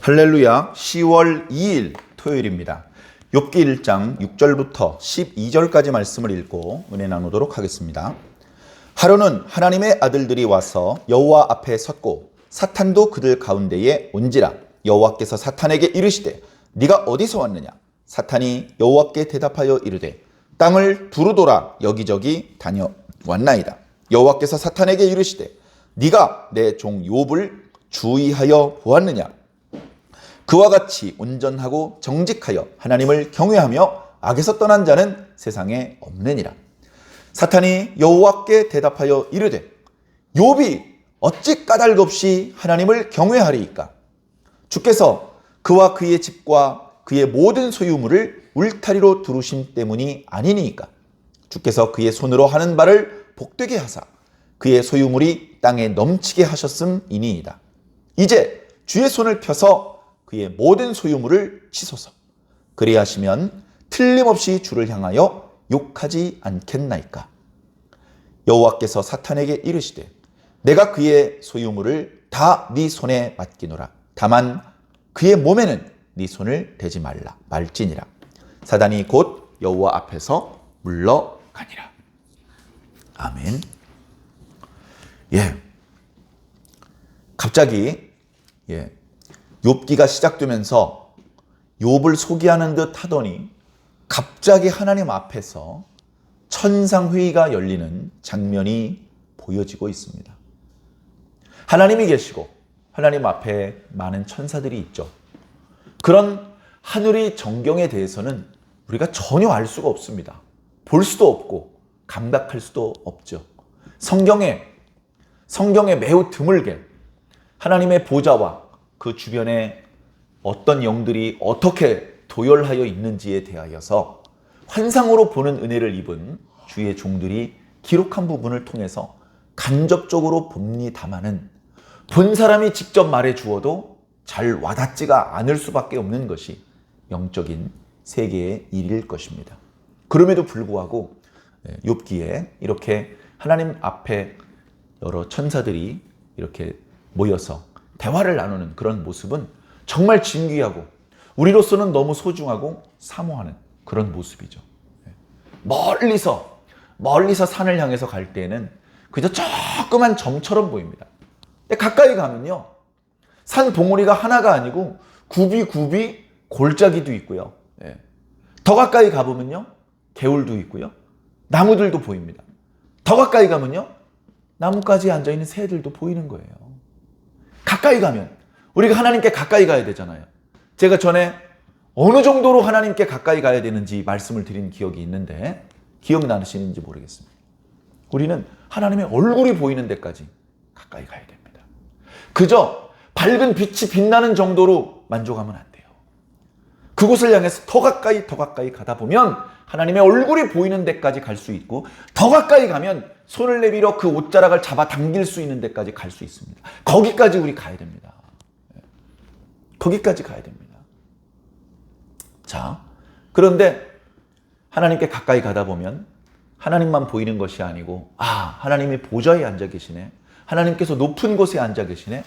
할렐루야. 10월 2일 토요일입니다. 욥기 1장 6절부터 12절까지 말씀을 읽고 은혜 나누도록 하겠습니다. 하루는 하나님의 아들들이 와서 여호와 앞에 섰고 사탄도 그들 가운데에 온지라. 여호와께서 사탄에게 이르시되 네가 어디서 왔느냐? 사탄이 여호와께 대답하여 이르되 땅을 두루돌아 여기저기 다녀왔나이다. 여호와께서 사탄에게 이르시되 네가 내 종 욥을 주의하여 보았느냐? 그와 같이 온전하고 정직하여 하나님을 경외하며 악에서 떠난 자는 세상에 없느니라. 사탄이 여호와께 대답하여 이르되 욥이 어찌 까닭 없이 하나님을 경외하리이까? 주께서 그와 그의 집과 그의 모든 소유물을 울타리로 두르심 때문이 아니니까. 주께서 그의 손으로 하는 바를 복되게 하사 그의 소유물이 땅에 넘치게 하셨음이니이다. 이제 주의 손을 펴서 그의 모든 소유물을 치소서. 그리하시면 틀림없이 주를 향하여 욕하지 않겠나이까? 여호와께서 사탄에게 이르시되 내가 그의 소유물을 다 네 손에 맡기노라. 다만 그의 몸에는 네 손을 대지 말지니라. 사단이 곧 여호와 앞에서 물러가니라. 아멘. 갑자기 욥기가 시작되면서 욥을 소개하는 듯 하더니 갑자기 하나님 앞에서 천상회의가 열리는 장면이 보여지고 있습니다. 하나님이 계시고 하나님 앞에 많은 천사들이 있죠. 그런 하늘의 정경에 대해서는 우리가 전혀 알 수가 없습니다. 볼 수도 없고 감각할 수도 없죠. 성경에 매우 드물게 하나님의 보좌와 그 주변에 어떤 영들이 어떻게 도열하여 있는지에 대하여서 환상으로 보는 은혜를 입은 주의 종들이 기록한 부분을 통해서 간접적으로 봅니다마는 본 사람이 직접 말해 주어도 잘 와닿지가 않을 수밖에 없는 것이 영적인 세계의 일일 것입니다. 그럼에도 불구하고 욥기에 이렇게 하나님 앞에 여러 천사들이 이렇게 모여서 대화를 나누는 그런 모습은 정말 진귀하고 우리로서는 너무 소중하고 사모하는 그런 모습이죠. 멀리서 산을 향해서 갈 때에는 그저 조그만 점처럼 보입니다. 근데 가까이 가면요, 산 봉우리가 하나가 아니고 굽이 골짜기도 있고요. 더 가까이 가보면요, 개울도 있고요, 나무들도 보입니다. 더 가까이 가면요, 나뭇가지에 앉아있는 새들도 보이는 거예요. 가까이 가면 우리가 하나님께 가까이 가야 되잖아요. 제가 전에 어느 정도로 하나님께 가까이 가야 되는지 말씀을 드린 기억이 있는데 기억나시는지 모르겠습니다. 우리는 하나님의 얼굴이 보이는 데까지 가까이 가야 됩니다. 그저 밝은 빛이 빛나는 정도로 만족하면 안 돼요. 그곳을 향해서 더 가까이 가다 보면 하나님의 얼굴이 보이는 데까지 갈 수 있고, 더 가까이 가면 손을 내밀어 그 옷자락을 잡아 당길 수 있는 데까지 갈 수 있습니다. 거기까지 우리 가야 됩니다. 거기까지 가야 됩니다. 자, 그런데 하나님께 가까이 가다 보면 하나님만 보이는 것이 아니고, 하나님이 보좌에 앉아 계시네. 하나님께서 높은 곳에 앉아 계시네.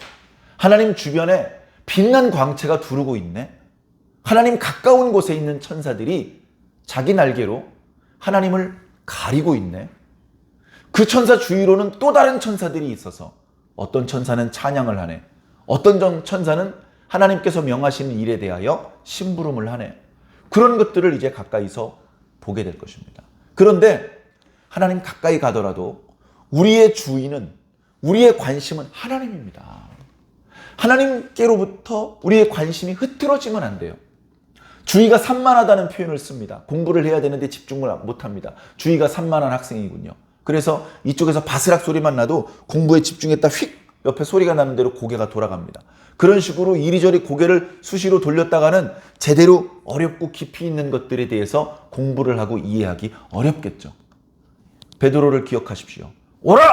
하나님 주변에 빛난 광채가 두르고 있네. 하나님 가까운 곳에 있는 천사들이 자기 날개로 하나님을 가리고 있네. 그 천사 주위로는 또 다른 천사들이 있어서 어떤 천사는 찬양을 하네. 어떤 천사는 하나님께서 명하시는 일에 대하여 심부름을 하네. 그런 것들을 이제 가까이서 보게 될 것입니다. 그런데 하나님 가까이 가더라도 우리의 주의는, 우리의 관심은 하나님입니다. 하나님께로부터 우리의 관심이 흐트러지면 안 돼요. 주의가 산만하다는 표현을 씁니다. 공부를 해야 되는데 집중을 못합니다. 주의가 산만한 학생이군요. 그래서 이쪽에서 바스락 소리만 나도 공부에 집중했다 휙 옆에 소리가 나는 대로 고개가 돌아갑니다. 그런 식으로 이리저리 고개를 수시로 돌렸다가는 제대로 어렵고 깊이 있는 것들에 대해서 공부를 하고 이해하기 어렵겠죠. 베드로를 기억하십시오. 오라!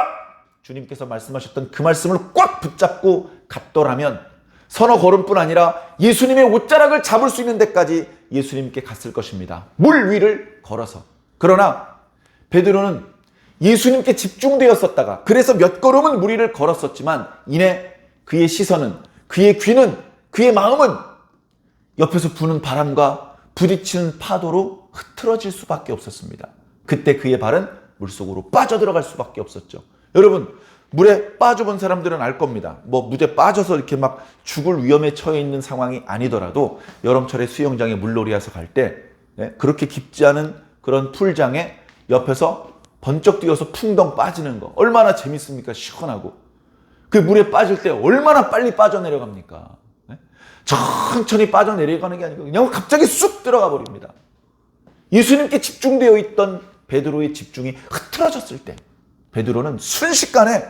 주님께서 말씀하셨던 그 말씀을 꽉 붙잡고 갔더라면 서너 걸음뿐 아니라 예수님의 옷자락을 잡을 수 있는 데까지 예수님께 갔을 것입니다. 물 위를 걸어서. 그러나 베드로는 예수님께 집중되었었다가, 그래서 몇 걸음은 물 위를 걸었었지만 이내 그의 시선은, 그의 귀는 그의 마음은 옆에서 부는 바람과 부딪히는 파도로 흐트러질 수밖에 없었습니다. 그때 그의 발은 물속으로 빠져들어갈 수밖에 없었죠. 여러분, 물에 빠져본 사람들은 알 겁니다. 물에 빠져서 이렇게 막 죽을 위험에 처해 있는 상황이 아니더라도 여름철에 수영장에 물놀이 해서 갈 때 그렇게 깊지 않은 그런 풀장에 옆에서 번쩍 뛰어서 풍덩 빠지는 거 얼마나 재밌습니까? 시원하고. 그 물에 빠질 때 얼마나 빨리 빠져내려갑니까? 천천히 빠져내려가는 게 아니고 그냥 갑자기 쑥 들어가 버립니다. 예수님께 집중되어 있던 베드로의 집중이 흐트러졌을 때 베드로는 순식간에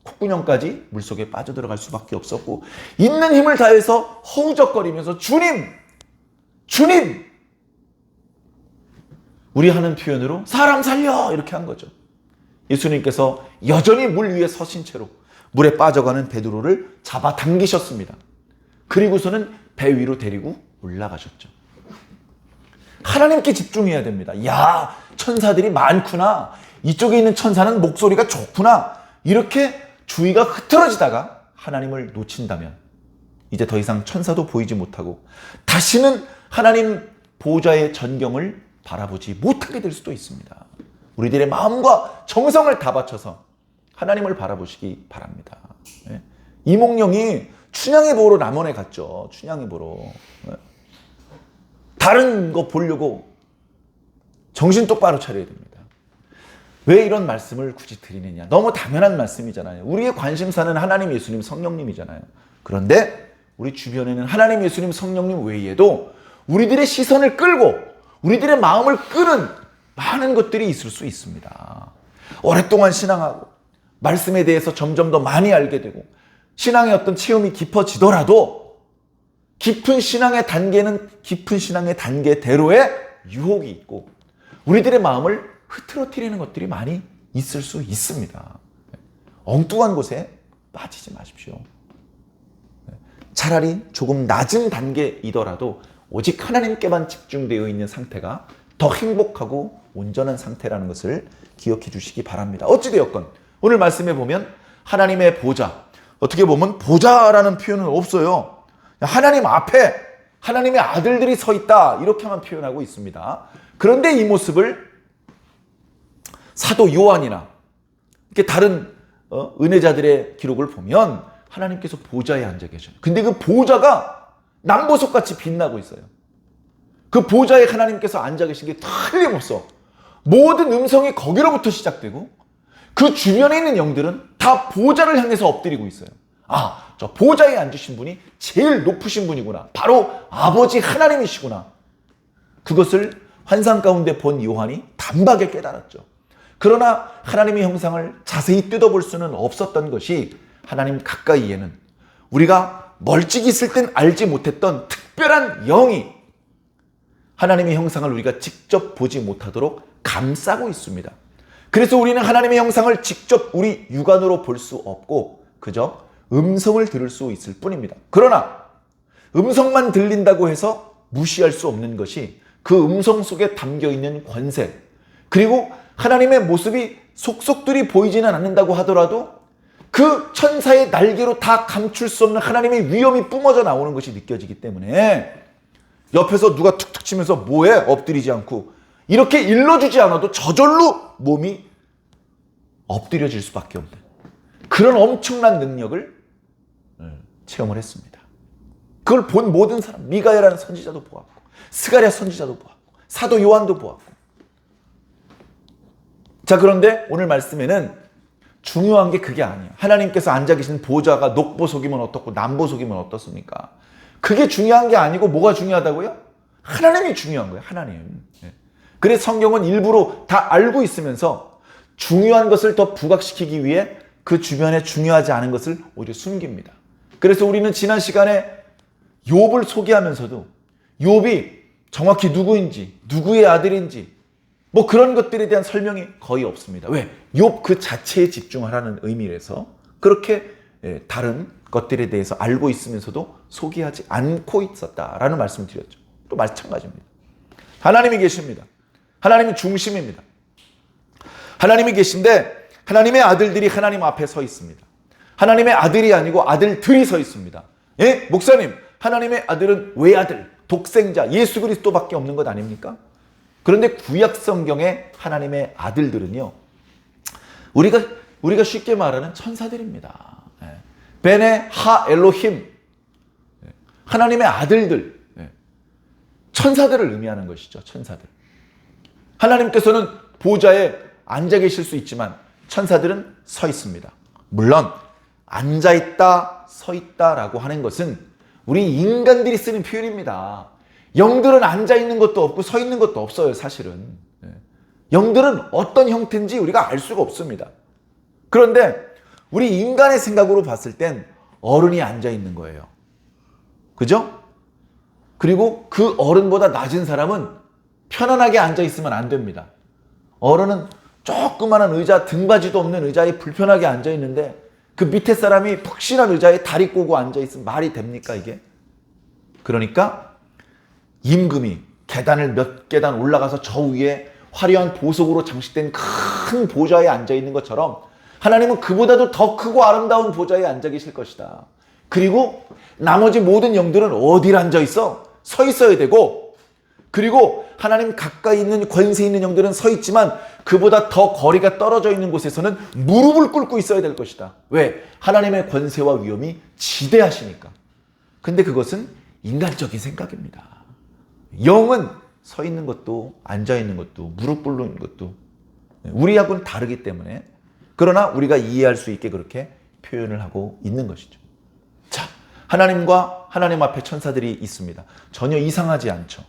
콧구녕까지 물속에 빠져들어갈 수밖에 없었고 있는 힘을 다해서 허우적거리면서 주님! 우리 하는 표현으로 사람 살려! 이렇게 한 거죠. 예수님께서 여전히 물 위에 서신 채로 물에 빠져가는 베드로를 잡아당기셨습니다. 그리고서는 배 위로 데리고 올라가셨죠. 하나님께 집중해야 됩니다. 야, 천사들이 많구나. 이쪽에 있는 천사는 목소리가 좋구나. 이렇게 주의가 흐트러지다가 하나님을 놓친다면 이제 더 이상 천사도 보이지 못하고 다시는 하나님 보좌의 전경을 바라보지 못하게 될 수도 있습니다. 우리들의 마음과 정성을 다 바쳐서 하나님을 바라보시기 바랍니다. 이몽룡이 춘향이 보러 남원에 갔죠. 춘향이 보러. 다른 거 보려고 정신 똑바로 차려야 됩니다. 왜 이런 말씀을 굳이 드리느냐. 너무 당연한 말씀이잖아요. 우리의 관심사는 하나님, 예수님, 성령님이잖아요. 그런데 우리 주변에는 하나님, 예수님, 성령님 외에도 우리들의 시선을 끌고 우리들의 마음을 끄는 많은 것들이 있을 수 있습니다. 오랫동안 신앙하고 말씀에 대해서 점점 더 많이 알게 되고 신앙의 어떤 체험이 깊어지더라도 깊은 신앙의 단계는 깊은 신앙의 단계대로의 유혹이 있고 우리들의 마음을 흐트러뜨리는 것들이 많이 있을 수 있습니다. 엉뚱한 곳에 빠지지 마십시오. 차라리 조금 낮은 단계이더라도 오직 하나님께만 집중되어 있는 상태가 더 행복하고 온전한 상태라는 것을 기억해 주시기 바랍니다. 어찌되었건 오늘 말씀에 보면 하나님의 보좌, 어떻게 보면 보좌라는 표현은 없어요. 하나님 앞에 하나님의 아들들이 서 있다 이렇게만 표현하고 있습니다. 그런데 이 모습을 사도 요한이나 이렇게 다른 은혜자들의 기록을 보면 하나님께서 보좌에 앉아 계셔요. 근데 그 보좌가 남보석같이 빛나고 있어요. 그 보좌에 하나님께서 앉아 계신 게 틀림없어. 모든 음성이 거기로부터 시작되고 그 주변에 있는 영들은 다 보좌를 향해서 엎드리고 있어요. 아, 저 보좌에 앉으신 분이 제일 높으신 분이구나. 바로 아버지 하나님이시구나. 그것을 환상 가운데 본 요한이 단박에 깨달았죠. 그러나 하나님의 형상을 자세히 뜯어볼 수는 없었던 것이 하나님 가까이에는 우리가 멀찍이 있을 땐 알지 못했던 특별한 영이 하나님의 형상을 우리가 직접 보지 못하도록 감싸고 있습니다. 그래서 우리는 하나님의 형상을 직접 우리 육안으로 볼 수 없고 그저 음성을 들을 수 있을 뿐입니다. 그러나 음성만 들린다고 해서 무시할 수 없는 것이 그 음성 속에 담겨있는 권세, 그리고 하나님의 모습이 속속들이 보이지는 않는다고 하더라도 그 천사의 날개로 다 감출 수 없는 하나님의 위엄이 뿜어져 나오는 것이 느껴지기 때문에 옆에서 누가 툭툭 치면서 뭐해? 엎드리지 않고 이렇게 일러주지 않아도 저절로 몸이 엎드려질 수밖에 없는 그런 엄청난 능력을 체험을 했습니다. 그걸 본 모든 사람, 미가야라는 선지자도 보았고 스가랴 선지자도 보았고 사도 요한도 보았고. 자, 그런데 오늘 말씀에는 중요한 게 그게 아니에요. 하나님께서 앉아 계신 보좌가 녹보석이면 어떻고 남보석이면 어떻습니까? 그게 중요한 게 아니고 뭐가 중요하다고요? 하나님이 중요한 거예요. 하나님. 그래서 성경은 일부러 다 알고 있으면서 중요한 것을 더 부각시키기 위해 그 주변에 중요하지 않은 것을 오히려 숨깁니다. 그래서 우리는 지난 시간에 욥을 소개하면서도 욥이 정확히 누구인지, 누구의 아들인지 뭐 그런 것들에 대한 설명이 거의 없습니다. 왜? 욥 그 자체에 집중하라는 의미에서 그렇게 다른 것들에 대해서 알고 있으면서도 소개하지 않고 있었다라는 말씀을 드렸죠. 또 마찬가지입니다. 하나님이 계십니다. 하나님이 중심입니다. 하나님이 계신데 하나님의 아들들이 하나님 앞에 서 있습니다. 하나님의 아들이 아니고 아들들이 서 있습니다. 예? 목사님, 하나님의 아들은 외아들, 독생자, 예수 그리스도밖에 없는 것 아닙니까? 그런데 구약 성경의 하나님의 아들들은요, 우리가 쉽게 말하는 천사들입니다. 베네 하 엘로힘, 하나님의 아들들, 천사들을 의미하는 것이죠. 천사들. 하나님께서는 보좌에 앉아 계실 수 있지만 천사들은 서 있습니다. 물론 앉아있다, 서 있다라고 하는 것은 우리 인간들이 쓰는 표현입니다. 영들은 앉아있는 것도 없고 서 있는 것도 없어요, 사실은. 영들은 어떤 형태인지 우리가 알 수가 없습니다. 그런데 우리 인간의 생각으로 봤을 땐 어른이 앉아있는 거예요. 그죠? 그리고 그 어른보다 낮은 사람은 편안하게 앉아있으면 안 됩니다. 어른은 조그마한 의자, 등받이도 없는 의자에 불편하게 앉아있는데 그 밑에 사람이 푹신한 의자에 다리 꼬고 앉아있으면 말이 됩니까, 이게? 그러니까 임금이 계단을 몇 계단 올라가서 저 위에 화려한 보석으로 장식된 큰 보좌에 앉아있는 것처럼 하나님은 그보다도 더 크고 아름다운 보좌에 앉아 계실 것이다. 그리고 나머지 모든 영들은 어디를 앉아있어? 서 있어야 되고, 그리고 하나님 가까이 있는 권세 있는 영들은 서 있지만 그보다 더 거리가 떨어져 있는 곳에서는 무릎을 꿇고 있어야 될 것이다. 왜? 하나님의 권세와 위엄이 지대하시니까. 근데 그것은 인간적인 생각입니다. 영은 서 있는 것도 앉아 있는 것도 무릎 꿇는 것도 우리하고는 다르기 때문에, 그러나 우리가 이해할 수 있게 그렇게 표현을 하고 있는 것이죠. 자, 하나님과 하나님 앞에 천사들이 있습니다. 전혀 이상하지 않죠.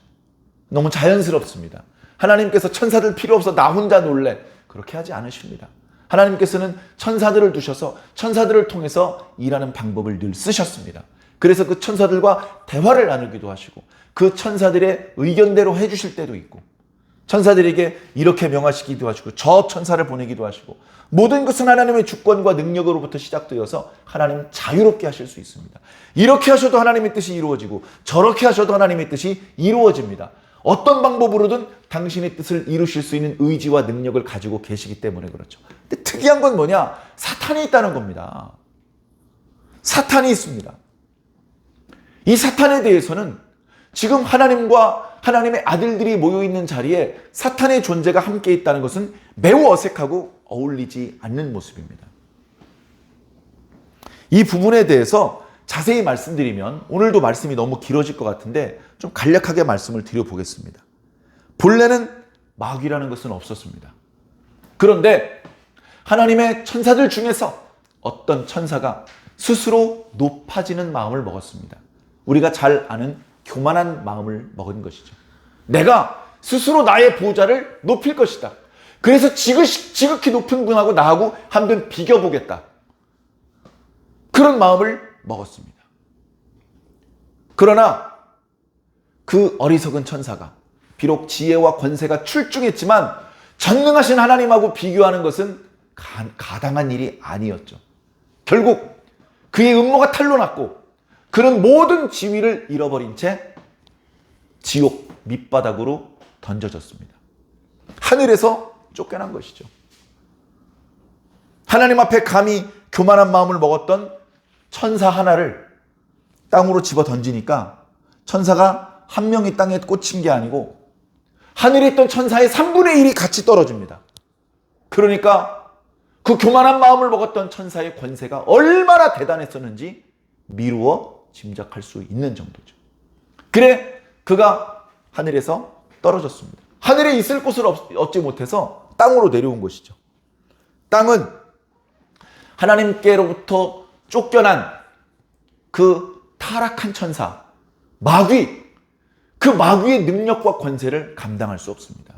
너무 자연스럽습니다. 하나님께서 천사들 필요 없어 나 혼자 놀래, 그렇게 하지 않으십니다. 하나님께서는 천사들을 두셔서 천사들을 통해서 일하는 방법을 늘 쓰셨습니다. 그래서 그 천사들과 대화를 나누기도 하시고 그 천사들의 의견대로 해주실 때도 있고, 천사들에게 이렇게 명하시기도 하시고 저 천사를 보내기도 하시고, 모든 것은 하나님의 주권과 능력으로부터 시작되어서 하나님 자유롭게 하실 수 있습니다. 이렇게 하셔도 하나님의 뜻이 이루어지고 저렇게 하셔도 하나님의 뜻이 이루어집니다. 어떤 방법으로든 당신의 뜻을 이루실 수 있는 의지와 능력을 가지고 계시기 때문에 그렇죠. 근데 특이한 건 뭐냐? 사탄이 있다는 겁니다. 사탄이 있습니다. 이 사탄에 대해서는 지금 하나님과 하나님의 아들들이 모여있는 자리에 사탄의 존재가 함께 있다는 것은 매우 어색하고 어울리지 않는 모습입니다. 이 부분에 대해서 자세히 말씀드리면 오늘도 말씀이 너무 길어질 것 같은데 좀 간략하게 말씀을 드려보겠습니다. 본래는 마귀라는 것은 없었습니다. 그런데 하나님의 천사들 중에서 어떤 천사가 스스로 높아지는 마음을 먹었습니다. 우리가 잘 아는 교만한 마음을 먹은 것이죠. 내가 스스로 나의 보좌를 높일 것이다. 그래서 지극히 높은 분하고 나하고 한번 비교보겠다. 그런 마음을 먹었습니다. 그러나 그 어리석은 천사가 비록 지혜와 권세가 출중했지만 전능하신 하나님하고 비교하는 것은 가당한 일이 아니었죠. 결국 그의 음모가 탄로났고 그는 모든 지위를 잃어버린 채 지옥 밑바닥으로 던져졌습니다. 하늘에서 쫓겨난 것이죠. 하나님 앞에 감히 교만한 마음을 먹었던 천사 하나를 땅으로 집어 던지니까 천사가 한 명이 땅에 꽂힌 게 아니고 하늘에 있던 천사의 3분의 1이 같이 떨어집니다. 그러니까 그 교만한 마음을 먹었던 천사의 권세가 얼마나 대단했었는지 미루어 짐작할 수 있는 정도죠. 그래 그가 하늘에서 떨어졌습니다. 하늘에 있을 곳을 얻지 못해서 땅으로 내려온 것이죠. 땅은 하나님께로부터 쫓겨난 그 타락한 천사, 마귀, 그 마귀의 능력과 권세를 감당할 수 없습니다.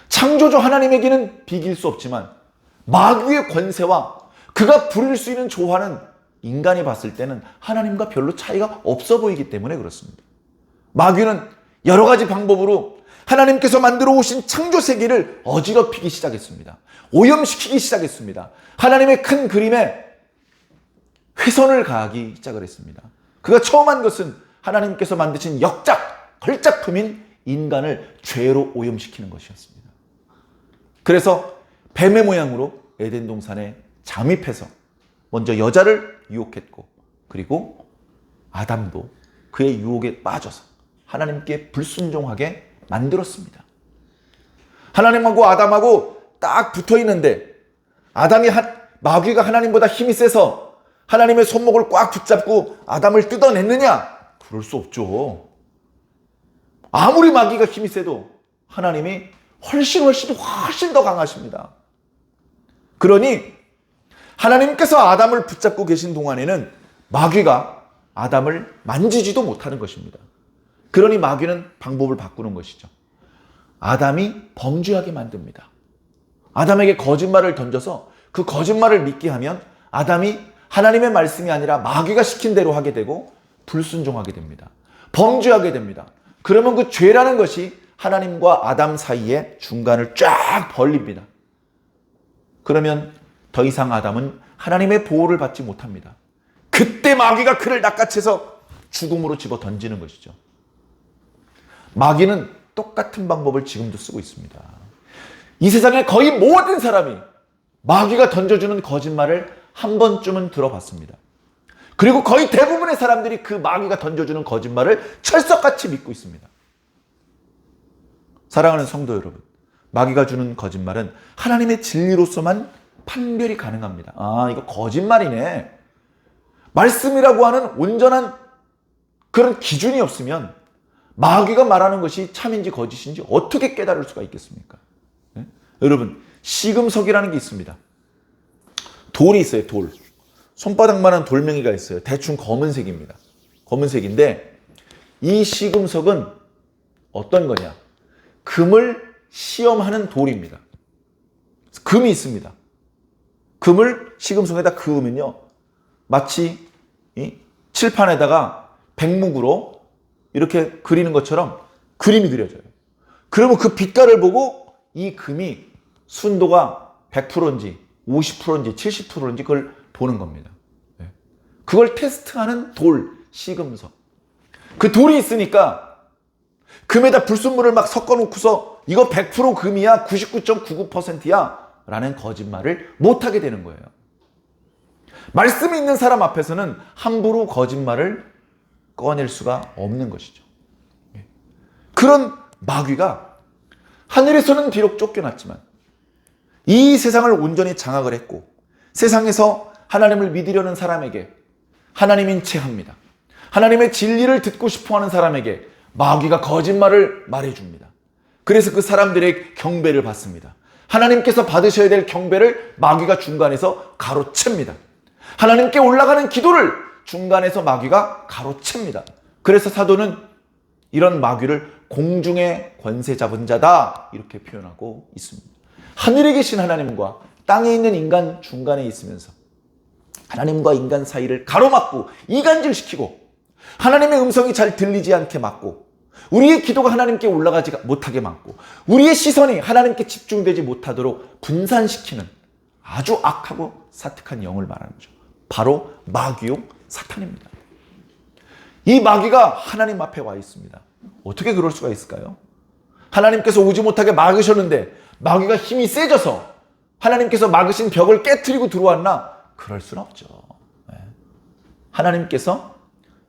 창조주 하나님에게는 비길 수 없지만 마귀의 권세와 그가 부릴 수 있는 조화는 인간이 봤을 때는 하나님과 별로 차이가 없어 보이기 때문에 그렇습니다. 마귀는 여러 가지 방법으로 하나님께서 만들어 오신 창조 세계를 어지럽히기 시작했습니다. 오염시키기 시작했습니다. 하나님의 큰 그림에 훼손을 가하기 시작을 했습니다. 그가 처음 한 것은 하나님께서 만드신 걸작품인 인간을 죄로 오염시키는 것이었습니다. 그래서 뱀의 모양으로 에덴 동산에 잠입해서 먼저 여자를 유혹했고 그리고 아담도 그의 유혹에 빠져서 하나님께 불순종하게 만들었습니다. 하나님하고 아담하고 딱 붙어 있는데 마귀가 하나님보다 힘이 세서 하나님의 손목을 꽉 붙잡고 아담을 뜯어냈느냐? 그럴 수 없죠. 아무리 마귀가 힘이 세도 하나님이 훨씬 더 강하십니다. 그러니 하나님께서 아담을 붙잡고 계신 동안에는 마귀가 아담을 만지지도 못하는 것입니다. 그러니 마귀는 방법을 바꾸는 것이죠. 아담이 범죄하게 만듭니다. 아담에게 거짓말을 던져서 그 거짓말을 믿게 하면 아담이 하나님의 말씀이 아니라 마귀가 시킨 대로 하게 되고 불순종하게 됩니다. 범죄하게 됩니다. 그러면 그 죄라는 것이 하나님과 아담 사이에 중간을 쫙 벌립니다. 그러면 더 이상 아담은 하나님의 보호를 받지 못합니다. 그때 마귀가 그를 낚아채서 죽음으로 집어 던지는 것이죠. 마귀는 똑같은 방법을 지금도 쓰고 있습니다. 이 세상의 거의 모든 사람이 마귀가 던져주는 거짓말을 한 번쯤은 들어봤습니다. 그리고 거의 대부분의 사람들이 그 마귀가 던져주는 거짓말을 철석같이 믿고 있습니다. 사랑하는 성도 여러분, 마귀가 주는 거짓말은 하나님의 진리로서만 판별이 가능합니다. 아, 이거 거짓말이네. 말씀이라고 하는 온전한 그런 기준이 없으면 마귀가 말하는 것이 참인지 거짓인지 어떻게 깨달을 수가 있겠습니까? 네? 여러분, 시금석이라는 게 있습니다. 돌이 있어요, 돌. 손바닥만한 돌멩이가 있어요. 대충 검은색입니다. 검은색인데 이 시금석은 어떤 거냐? 금을 시험하는 돌입니다. 금이 있습니다. 금을 시금석에다 그으면요, 마치 이 칠판에다가 백묵으로 이렇게 그리는 것처럼 그림이 그려져요. 그러면 그 빛깔을 보고 이 금이 순도가 100%인지 50%인지 70%인지 그걸 보는 겁니다. 그걸 테스트하는 돌, 시금석. 그 돌이 있으니까 금에다 불순물을 막 섞어놓고서 이거 100% 금이야, 99.99%야 라는 거짓말을 못하게 되는 거예요. 말씀이 있는 사람 앞에서는 함부로 거짓말을 꺼낼 수가 없는 것이죠. 그런 마귀가 하늘에서는 비록 쫓겨났지만 이 세상을 온전히 장악을 했고 세상에서 하나님을 믿으려는 사람에게 하나님인 채 합니다. 하나님의 진리를 듣고 싶어하는 사람에게 마귀가 거짓말을 말해줍니다. 그래서 그 사람들의 경배를 받습니다. 하나님께서 받으셔야 될 경배를 마귀가 중간에서 가로챕니다. 하나님께 올라가는 기도를 중간에서 마귀가 가로챕니다. 그래서 사도는 이런 마귀를 공중의 권세 잡은 자다 이렇게 표현하고 있습니다. 하늘에 계신 하나님과 땅에 있는 인간 중간에 있으면서 하나님과 인간 사이를 가로막고 이간질시키고 하나님의 음성이 잘 들리지 않게 막고 우리의 기도가 하나님께 올라가지 못하게 막고 우리의 시선이 하나님께 집중되지 못하도록 분산시키는 아주 악하고 사특한 영을 말하는 거죠. 바로 마귀요 사탄입니다. 이 마귀가 하나님 앞에 와 있습니다. 어떻게 그럴 수가 있을까요? 하나님께서 오지 못하게 막으셨는데 마귀가 힘이 세져서 하나님께서 막으신 벽을 깨트리고 들어왔나? 그럴 수는 없죠. 하나님께서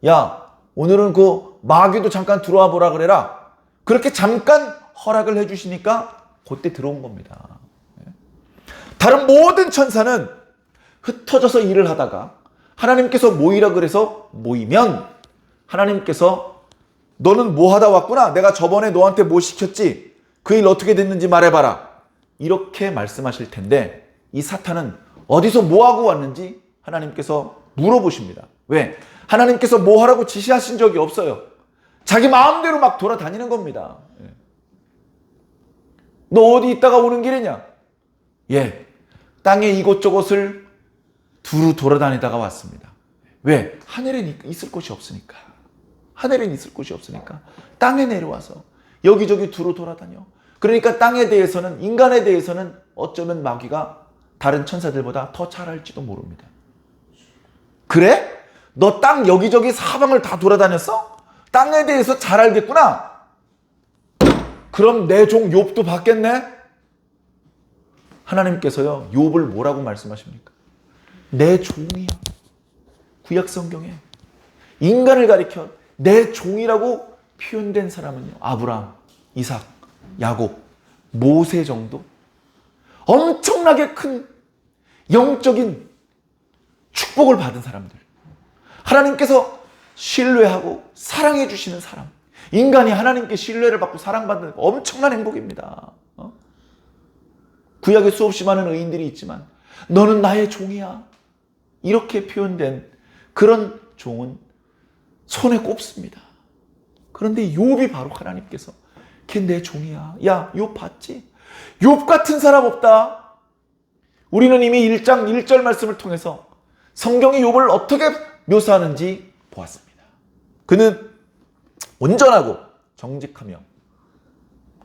야, 오늘은 그 마귀도 잠깐 들어와 보라 그래라. 그렇게 잠깐 허락을 해주시니까 그때 들어온 겁니다. 다른 모든 천사는 흩어져서 일을 하다가 하나님께서 모이라 그래서 모이면 하나님께서 너는 뭐 하다 왔구나. 내가 저번에 너한테 뭐 시켰지. 그 일 어떻게 됐는지 말해봐라. 이렇게 말씀하실 텐데 이 사탄은 어디서 뭐 하고 왔는지 하나님께서 물어보십니다. 왜? 하나님께서 뭐 하라고 지시하신 적이 없어요. 자기 마음대로 막 돌아다니는 겁니다. 너 어디 있다가 오는 길이냐? 예, 땅의 이곳저곳을 두루 돌아다니다가 왔습니다. 왜? 하늘엔 있을 곳이 없으니까. 하늘엔 있을 곳이 없으니까 땅에 내려와서 여기저기 두루 돌아다녀. 그러니까 땅에 대해서는, 인간에 대해서는 어쩌면 마귀가 다른 천사들보다 더 잘 알지도 모릅니다. 그래? 너 땅 여기저기 사방을 다 돌아다녔어? 땅에 대해서 잘 알겠구나. 그럼 내 종 욥도 받겠네? 하나님께서요, 욥을 뭐라고 말씀하십니까? 내 종이야. 구약 성경에 인간을 가리켜 내 종이라고 표현된 사람은요, 아브라함, 이삭, 야곱, 모세 정도 엄청나게 큰 영적인 축복을 받은 사람들, 하나님께서 신뢰하고 사랑해 주시는 사람, 인간이 하나님께 신뢰를 받고 사랑받는 엄청난 행복입니다. 구약에 수없이 많은 의인들이 있지만 너는 나의 종이야, 이렇게 표현된 그런 종은 손에 꼽습니다. 그런데 욥이 바로 하나님께서 걔 내 종이야, 야 욥 봤지? 욥 같은 사람 없다. 우리는 이미 1장 1절 말씀을 통해서 성경이 욥을 어떻게 묘사하는지 보았습니다. 그는 온전하고 정직하며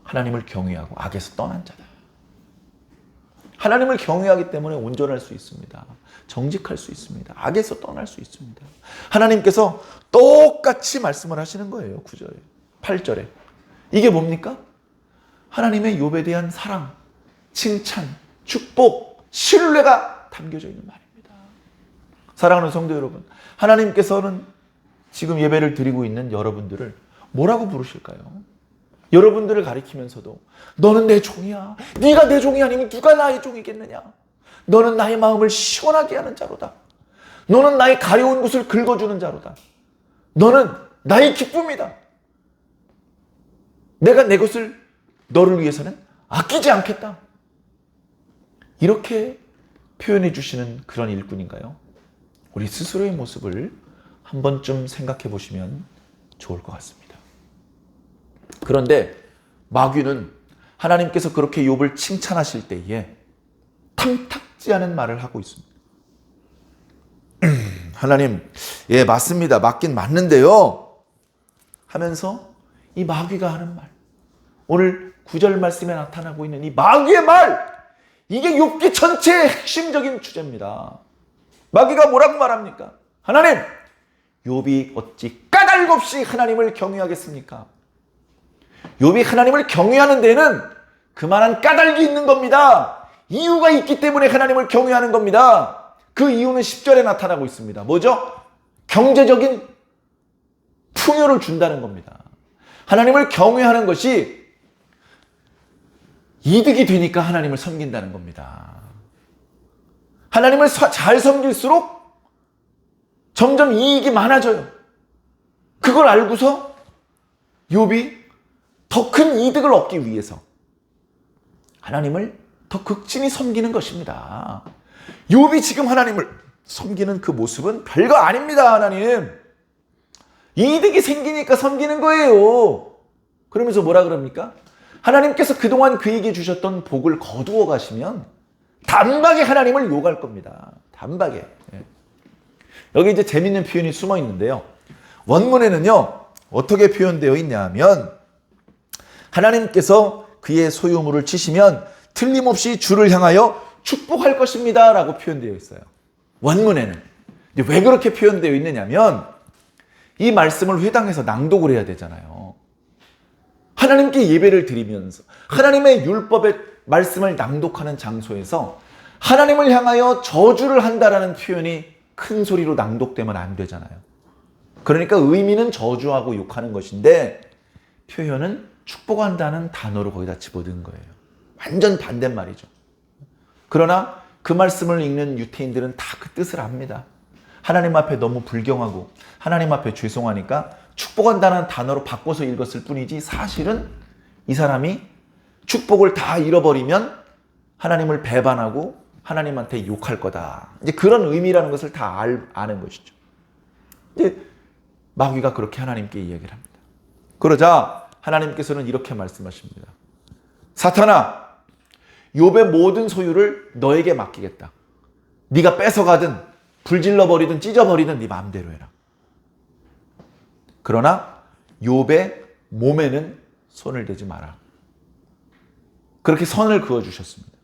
하나님을 경외하고 악에서 떠난 자다. 하나님을 경외하기 때문에 온전할 수 있습니다. 정직할 수 있습니다. 악에서 떠날 수 있습니다. 하나님께서 똑같이 말씀을 하시는 거예요. 9절에, 8절에. 이게 뭡니까? 하나님의 욥에 대한 사랑, 칭찬, 축복, 신뢰가 담겨져 있는 말입니다. 사랑하는 성도 여러분, 하나님께서는 지금 예배를 드리고 있는 여러분들을 뭐라고 부르실까요? 여러분들을 가리키면서도 너는 내 종이야. 네가 내 종이 아니면 누가 나의 종이겠느냐. 너는 나의 마음을 시원하게 하는 자로다. 너는 나의 가려운 곳을 긁어주는 자로다. 너는 나의 기쁨이다. 내가 내 것을 너를 위해서는 아끼지 않겠다. 이렇게 표현해 주시는 그런 일꾼인가요? 우리 스스로의 모습을 한 번쯤 생각해 보시면 좋을 것 같습니다. 그런데 마귀는 하나님께서 그렇게 욥을 칭찬하실 때에 탐탁지 않은 말을 하고 있습니다. 하나님, 예, 맞습니다. 맞긴 맞는데요. 하면서 이 마귀가 하는 말, 오늘 9절 말씀에 나타나고 있는 이 마귀의 말, 이게 욥기 전체의 핵심적인 주제입니다. 마귀가 뭐라고 말합니까? 하나님, 욥이 어찌 까닭 없이 하나님을 경외하겠습니까? 욥이 하나님을 경외하는 데에는 그만한 까닭이 있는 겁니다. 이유가 있기 때문에 하나님을 경외하는 겁니다. 그 이유는 10절에 나타나고 있습니다. 뭐죠? 경제적인 풍요를 준다는 겁니다. 하나님을 경외하는 것이 이득이 되니까 하나님을 섬긴다는 겁니다. 하나님을 잘 섬길수록 점점 이익이 많아져요. 그걸 알고서 욥이 더 큰 이득을 얻기 위해서 하나님을 더 극진히 섬기는 것입니다. 욥이 지금 하나님을 섬기는 그 모습은 별거 아닙니다. 하나님, 이득이 생기니까 섬기는 거예요. 그러면서 뭐라 그럽니까? 하나님께서 그동안 그에게 주셨던 복을 거두어 가시면 단박에 하나님을 욕할 겁니다. 단박에. 여기 이제 재밌는 표현이 숨어 있는데요. 원문에는요, 어떻게 표현되어 있냐 하면, 하나님께서 그의 소유물을 치시면 틀림없이 주를 향하여 축복할 것입니다 라고 표현되어 있어요. 원문에는. 왜 그렇게 표현되어 있느냐면, 이 말씀을 회당에서 낭독을 해야 되잖아요. 하나님께 예배를 드리면서 하나님의 율법의 말씀을 낭독하는 장소에서 하나님을 향하여 저주를 한다라는 표현이 큰 소리로 낭독되면 안 되잖아요. 그러니까 의미는 저주하고 욕하는 것인데 표현은 축복한다는 단어로 거기다 집어넣은 거예요. 완전 반대말이죠. 그러나 그 말씀을 읽는 유태인들은 다 그 뜻을 압니다. 하나님 앞에 너무 불경하고 하나님 앞에 죄송하니까 축복한다는 단어로 바꿔서 읽었을 뿐이지, 사실은 이 사람이 축복을 다 잃어버리면 하나님을 배반하고 하나님한테 욕할 거다. 이제 그런 의미라는 것을 다 아는 것이죠. 근데 마귀가 그렇게 하나님께 이야기를 합니다. 그러자 하나님께서는 이렇게 말씀하십니다. 사탄아, 욥의 모든 소유를 너에게 맡기겠다. 네가 뺏어가든 불질러버리든 찢어버리든 네 마음대로 해라. 그러나 욥의 몸에는 손을 대지 마라. 그렇게 선을 그어주셨습니다.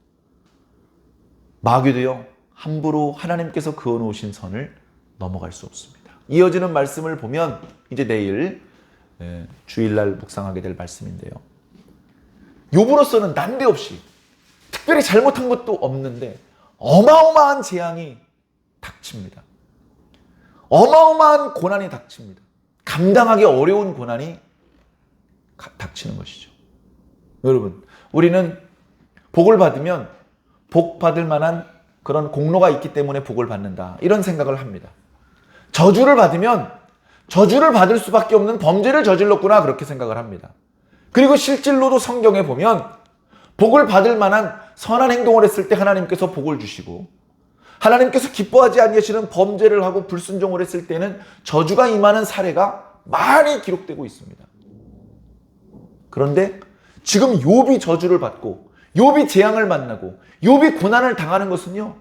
마귀도요, 함부로 하나님께서 그어놓으신 선을 넘어갈 수 없습니다. 이어지는 말씀을 보면 이제 내일 주일날 묵상하게 될 말씀인데요. 욥으로서는 난데없이 특별히 잘못한 것도 없는데 어마어마한 재앙이 닥칩니다. 어마어마한 고난이 닥칩니다. 감당하기 어려운 고난이 닥치는 것이죠. 여러분, 우리는 복을 받으면 복 받을 만한 그런 공로가 있기 때문에 복을 받는다, 이런 생각을 합니다. 저주를 받으면 저주를 받을 수밖에 없는 범죄를 저질렀구나, 그렇게 생각을 합니다. 그리고 실질로도 성경에 보면 복을 받을 만한 선한 행동을 했을 때 하나님께서 복을 주시고, 하나님께서 기뻐하지 아니하시는 범죄를 하고 불순종을 했을 때는 저주가 임하는 사례가 많이 기록되고 있습니다. 그런데 지금 욥이 저주를 받고 욥이 재앙을 만나고 욥이 고난을 당하는 것은요,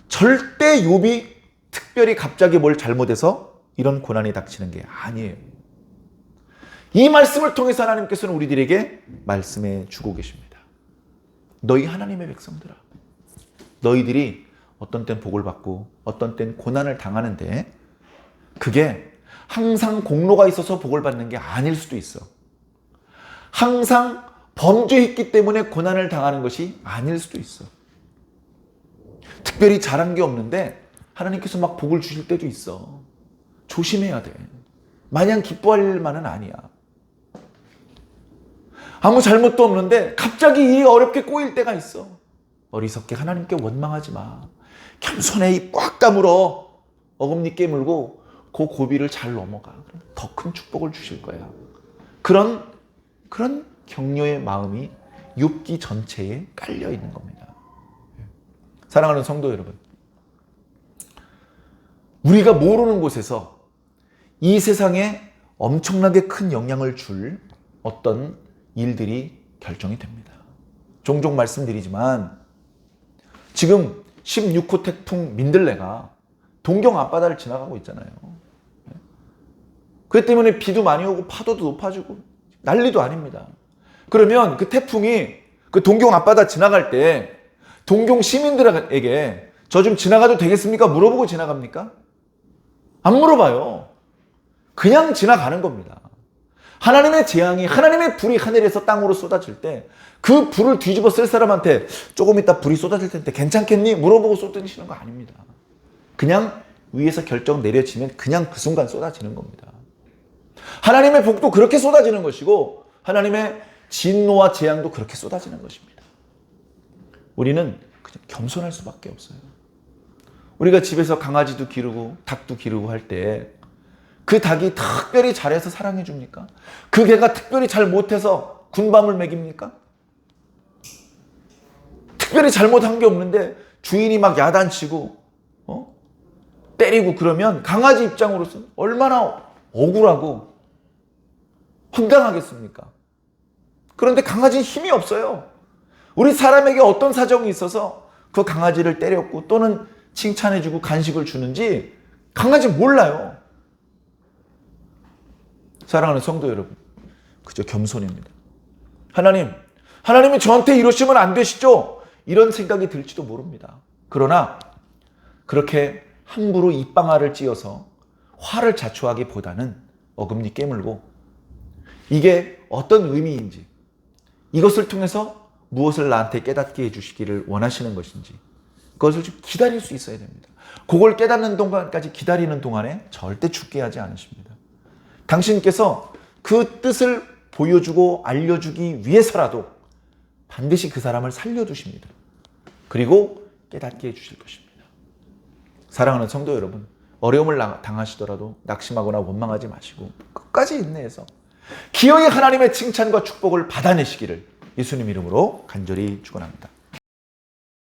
절대 욥이 특별히 갑자기 뭘 잘못해서 이런 고난이 닥치는 게 아니에요. 이 말씀을 통해서 하나님께서는 우리들에게 말씀해 주고 계십니다. 너희 하나님의 백성들아, 너희들이 어떤 땐 복을 받고 어떤 땐 고난을 당하는데 그게 항상 공로가 있어서 복을 받는 게 아닐 수도 있어. 항상 범죄했기 때문에 고난을 당하는 것이 아닐 수도 있어. 특별히 잘한 게 없는데 하나님께서 막 복을 주실 때도 있어. 조심해야 돼. 마냥 기뻐할 만은 아니야. 아무 잘못도 없는데 갑자기 일이 어렵게 꼬일 때가 있어. 어리석게 하나님께 원망하지 마. 겸손해 입 꽉 다물어. 어금니 깨물고 그 고비를 잘 넘어가. 더 큰 축복을 주실 거야. 그런 격려의 마음이 욥기 전체에 깔려 있는 겁니다. 사랑하는 성도 여러분, 우리가 모르는 곳에서 이 세상에 엄청나게 큰 영향을 줄 어떤 일들이 결정이 됩니다. 종종 말씀드리지만 지금 16호 태풍 민들레가 동경 앞바다를 지나가고 있잖아요. 그것 때문에 비도 많이 오고 파도도 높아지고 난리도 아닙니다. 그러면 그 태풍이 그 동경 앞바다 지나갈 때 동경 시민들에게 저 좀 지나가도 되겠습니까? 물어보고 지나갑니까? 안 물어봐요. 그냥 지나가는 겁니다. 하나님의 재앙이, 하나님의 불이 하늘에서 땅으로 쏟아질 때 그 불을 뒤집어 쓸 사람한테 조금 이따 불이 쏟아질 텐데 괜찮겠니? 물어보고 쏟으시는 거 아닙니다. 그냥 위에서 결정 내려지면 그냥 그 순간 쏟아지는 겁니다. 하나님의 복도 그렇게 쏟아지는 것이고 하나님의 진노와 재앙도 그렇게 쏟아지는 것입니다. 우리는 그냥 겸손할 수밖에 없어요. 우리가 집에서 강아지도 기르고 닭도 기르고 할 때 그 닭이 특별히 잘해서 사랑해 줍니까? 그 개가 특별히 잘 못해서 군밤을 먹입니까? 특별히 잘못한 게 없는데 주인이 막 야단치고 때리고 그러면 강아지 입장으로서는 얼마나 억울하고 황당하겠습니까? 그런데 강아지는 힘이 없어요. 우리 사람에게 어떤 사정이 있어서 그 강아지를 때렸고 또는 칭찬해주고 간식을 주는지 강아지는 몰라요. 사랑하는 성도 여러분, 그저 겸손입니다. 하나님이 저한테 이러시면 안 되시죠? 이런 생각이 들지도 모릅니다. 그러나 그렇게 함부로 입방아를 찧어서 화를 자초하기보다는 어금니 깨물고 이게 어떤 의미인지, 이것을 통해서 무엇을 나한테 깨닫게 해주시기를 원하시는 것인지 그것을 좀 기다릴 수 있어야 됩니다. 그걸 깨닫는 동안까지 기다리는 동안에 절대 죽게 하지 않으십니다. 당신께서 그 뜻을 보여주고 알려주기 위해서라도 반드시 그 사람을 살려두십니다. 그리고 깨닫게 해주실 것입니다. 사랑하는 성도 여러분, 어려움을 당하시더라도 낙심하거나 원망하지 마시고 끝까지 인내해서 기어이 하나님의 칭찬과 축복을 받아내시기를 예수님 이름으로 간절히 축원합니다.